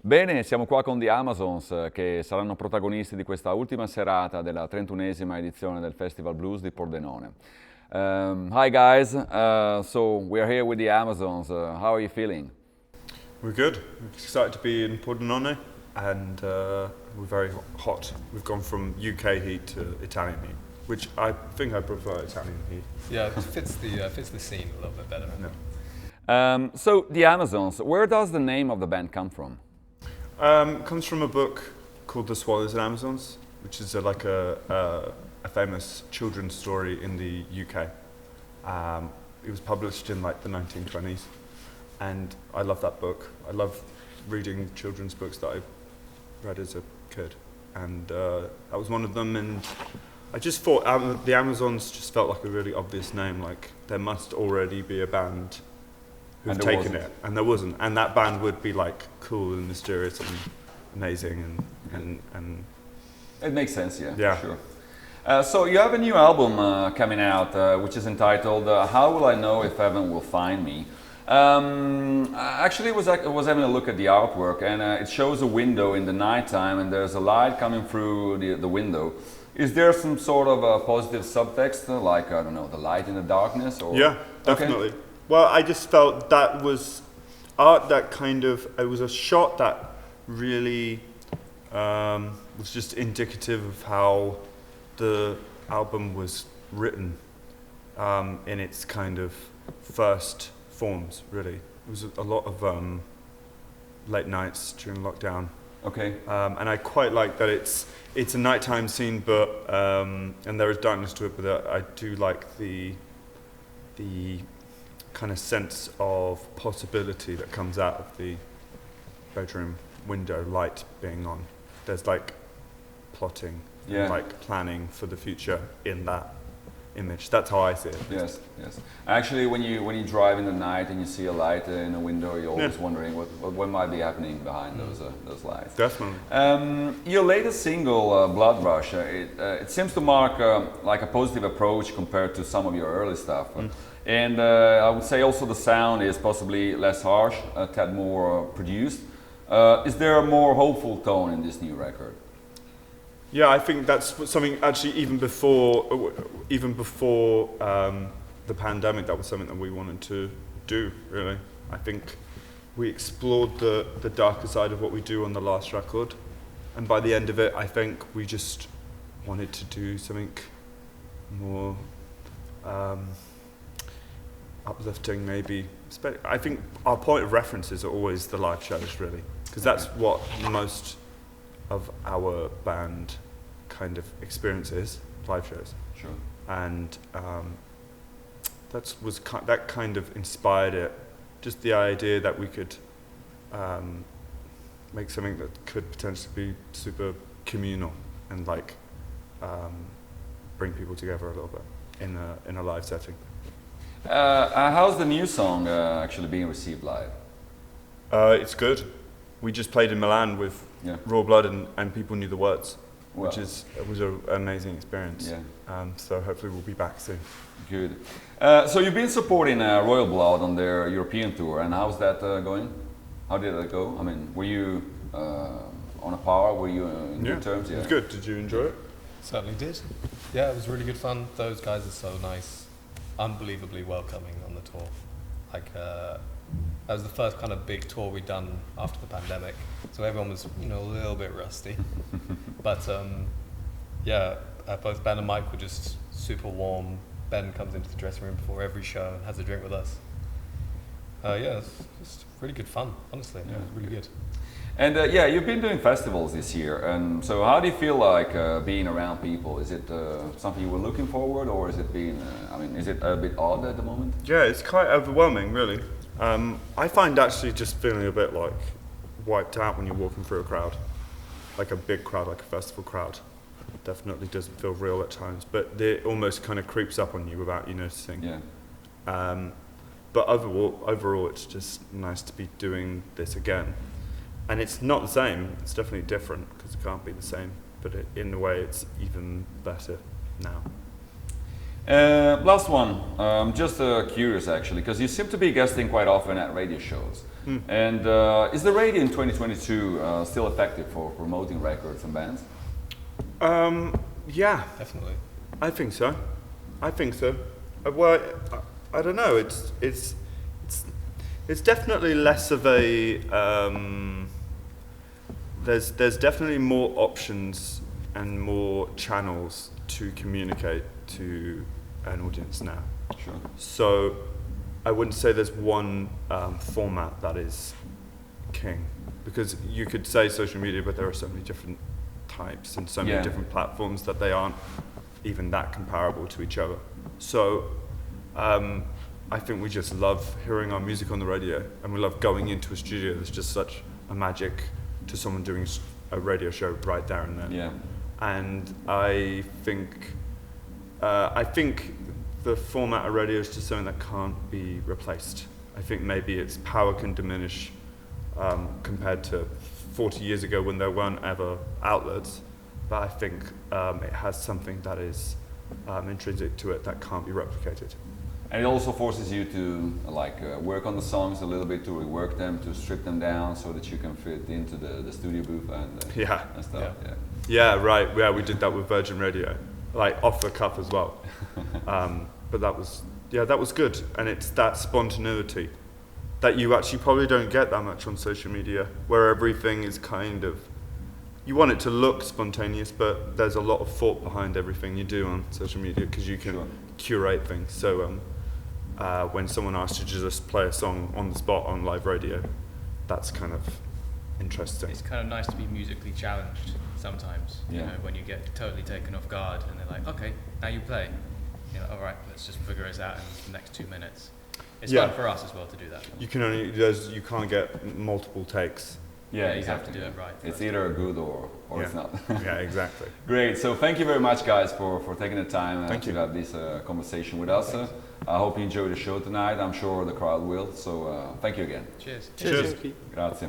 Bene, siamo qua con The Amazons che saranno protagonisti di questa ultima serata della 31esima edizione del Festival Blues di Pordenone. Hi guys, so we're here with The Amazons. How are you feeling? We're good. We're excited to be in Pordenone, and we're very hot. We've gone from UK heat to Italian heat, which I think I prefer Italian heat. Yeah, it fits the scene a little bit better. So The Amazons, where does the name of the band come from? Comes from a book called The Swallows and Amazons, which is like a famous children's story in the UK. It was published in like the 1920s, and I love that book. I love reading children's books that I read as a kid, and that was one of them. And I just thought the Amazons just felt like a really obvious name. Like there must already be a band who've taken it, and there wasn't. And that band would be like cool and mysterious and amazing, and It makes sense, yeah. Yeah. Sure. So you have a new album coming out, which is entitled "How Will I Know If Heaven Will Find Me." Actually, I was having a look at the artwork, and it shows a window in the nighttime, and there's a light coming through the window. Is there some sort of a positive subtext, like I don't know, the light in the darkness? Or yeah, definitely. Well, I just felt that was art that it was a shot that really was just indicative of how the album was written in its kind of first forms, really. It was a lot of late nights during lockdown. Okay. And I quite like that it's a nighttime scene, but and there is darkness to it, but I do like the kind of sense of possibility that comes out of the bedroom window light being on. There's like plotting, and like planning for the future in that image. That's how I see it. Yes, yes. Actually, when you drive in the night and you see a light in a window, you're always wondering what might be happening behind those lights. Definitely. Your latest single, Blood Rush, it seems to mark like a positive approach compared to some of your early stuff. And I would say also the sound is possibly less harsh, a tad more produced. Is there a more hopeful tone in this new record? Yeah, I think that's something actually even before the pandemic, that was something that we wanted to do, really. I think we explored the darker side of what we do on the last record, and by the end of it, I think we just wanted to do something more uplifting, maybe. I think our point of references are always the live shows, really, because that's what most of our band kind of experience is, live shows. Sure. And that kind of inspired it, just the idea that we could make something that could potentially be super communal and like bring people together a little bit in a live setting. How's the new song actually being received live? It's good. We just played in Milan with Raw Blood, and people knew the words, which was an amazing experience. Yeah. So hopefully we'll be back soon. Good. So you've been supporting Royal Blood on their European tour, and how's that going? How did that go? I mean, were you on a par? Were you in good terms? Yeah. It was good. Did you enjoy it? Certainly did. Yeah, it was really good fun. Those guys are so nice, unbelievably welcoming on the tour. Like that was the first kind of big tour we'd done after the pandemic, so everyone was a little bit rusty. But both Ben and Mike were just super warm. Ben comes into the dressing room before every show and has a drink with us. It's just really good fun, honestly. Yeah, it was really good. And you've been doing festivals this year, and so how do you feel like being around people? Is it something you were looking forward, or is it is it a bit odd at the moment? Yeah, it's quite overwhelming, really. I find actually just feeling a bit like wiped out when you're walking through a crowd, like a big crowd, like a festival crowd. Definitely doesn't feel real at times, but it almost kind of creeps up on you without you noticing. Yeah. But overall, it's just nice to be doing this again. And it's not the same. It's definitely different because it can't be the same. But in a way, it's even better now. Last one. Just curious, actually, because you seem to be guesting quite often at radio shows. And is the radio in 2022 still effective for promoting records and bands? Yeah, Definitely. I think so. I think so. Well, I don't know. It's definitely less of a. There's definitely more options and more channels to communicate to an audience now. Sure. So I wouldn't say there's one format that is king, because you could say social media, but there are so many different types and so many different platforms that they aren't even that comparable to each other. So I think we just love hearing our music on the radio, and we love going into a studio. There's just such a magic to someone doing a radio show right there and then. Yeah. And I think the format of radio is just something that can't be replaced. I think maybe its power can diminish compared to 40 years ago when there weren't ever outlets, but I think it has something that is intrinsic to it that can't be replicated. And it also forces you to work on the songs a little bit, to rework them, to strip them down so that you can fit into the studio booth and and stuff. Yeah. Yeah, right. Yeah, we did that with Virgin Radio, like off the cuff as well. But that was good, and it's that spontaneity that you actually probably don't get that much on social media, where everything is kind of, you want it to look spontaneous, but there's a lot of thought behind everything you do on social media, because you can curate things. So when someone asks you to just play a song on the spot on live radio, that's kind of interesting. It's kind of nice to be musically challenged sometimes, you know, when you get totally taken off guard and they're like, okay, now you play. You know, all right, let's just figure this out in the next 2 minutes. It's fun for us as well to do that. You can't get multiple takes. Yeah, you exactly. have to do it right. It's either good or it's not. Yeah, exactly. Great. So thank you very much, guys, for taking the time to have this conversation with us. I hope you enjoyed the show tonight. I'm sure the crowd will. So thank you again. Cheers. Cheers. Grazie.